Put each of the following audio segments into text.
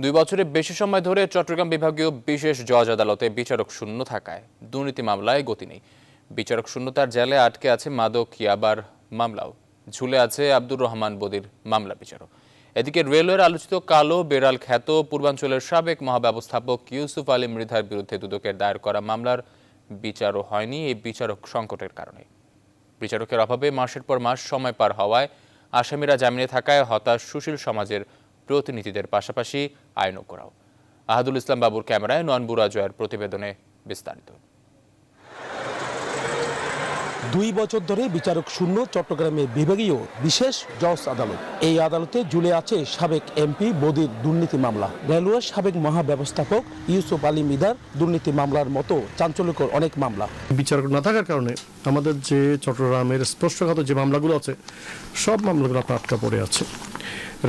2 বছরের বেশি সময় ধরে চট্টগ্রাম বিভাগীয় বিশেষ জজ আদালতে বিচারক শূন্য থাকায় দুর্নীতি মামলায় গতি নেই। বিচারক শূন্যতার জেলে আটকে আছে মাদক ইয়াবার মামলাও, ঝুলে আছে আব্দুর রহমান বদির মামলা বিচারও। এদিকে রেলওয়ের আলোচিত কালো বেড়াল খ্যাত পূর্বাঞ্চলের সাবেক মহাব্যবস্থাপক ইউসুফ আলী মৃধার বিরুদ্ধে দুদকের দায়ের করা মামলার বিচারও হয়নি এই বিচারক সংকটের কারণে। বিচারকের অভাবে মাসের পর মাস সময় পার হওয়ায় আসামিরা জামিনে থাকায় হতাশ সুশীল সমাজের প্রতিনিধিদের পাশাপাশি আইনজ্ঞরাও। আহাদুল ইসলাম বাবুর ক্যামেরায় নয়নবুরা জয়ের প্রতিবেদনে বিস্তারিত। 2 বছর ধরে বিচারক শূন্য চট্টগ্রামের বিভাগীয় বিশেষ জজ আদালত। এই আদালতে ঝুলে আছে সাবেক এমপি বদির দুর্নীতি মামলা, রেলওয়ের সাবেক মহাব্যবস্থাপক ইউসুফ আলী মৃধার দুর্নীতি মামলার মতো চাঞ্চল্যকর অনেক মামলা। বিচারক না থাকার কারণে আমাদের যে চট্টগ্রামের স্পষ্টগত যে মামলাগুলো আছে সব মামলাগুলো আপনার আটকা পড়ে আছে।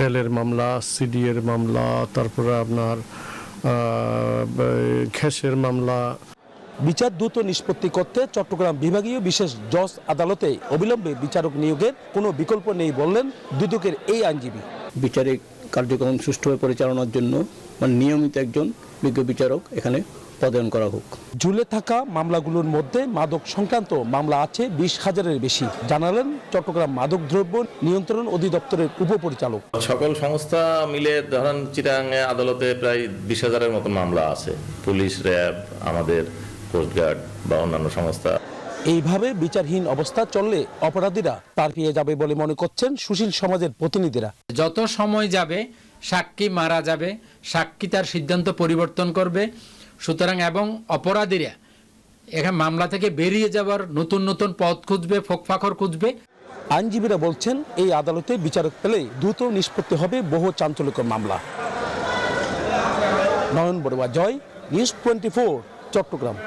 রেলের মামলা, সিডি এর মামলা, তারপরে আপনার ঘ্যাসের মামলা। বিচার দ্রুত নিষ্পত্তি করতে চট্টগ্রাম বিভাগীয় বিশেষ জজ আদালতে অবিলম্বে বিচারক নিয়োগের কোনো বিকল্প নেই বললেন দুদকের এই আইনজীবী। বিচারিক কার্যক্রম সুষ্ঠুভাবে পরিচালনার জন্য নিয়মিত একজন বিজ্ঞ বিচারক এখানে পদায়ন করা হোক। ঝুলে থাকা মামলাগুলোর মধ্যে মাদক সংক্রান্ত মামলা আছে 20,000-এর বেশি, জানালেন চট্টগ্রাম মাদক দ্রব্য নিয়ন্ত্রণ অধিদপ্তরের উপপরিচালক। সকল সংস্থা মিলে ধরেন চিটাগাং আদালতে প্রায় 20,000-এর মতো মামলা আছে, পুলিশ, র্যাব, আমাদের কোস্টগার্ড বা অন্যান্য সংস্থা। এইভাবে বিচারহীন অবস্থা চললে অপরাধীরা পার পেয়ে যাবে বলে মনে করছেন সুশীল সমাজের প্রতিনিধিরা। যত সময় যাবে সাক্ষী মারা যাবে, সাক্ষী তার সিদ্ধান্ত পরিবর্তন করবে, সুতরাং এবং অপরাধীরা এখানে মামলা থেকে বেরিয়ে যাওয়ার নতুন নতুন পথ খুঁজবে, ফোকফাকর খুঁজবে। আইনজীবীরা বলছেন এই আদালতে বিচারক পেলে দ্রুত নিষ্পত্তি হবে বহু চাঞ্চল্যকর মামলা। নয়ন বড়ুয়া জয়, নিউজ 24, চট্টগ্রাম।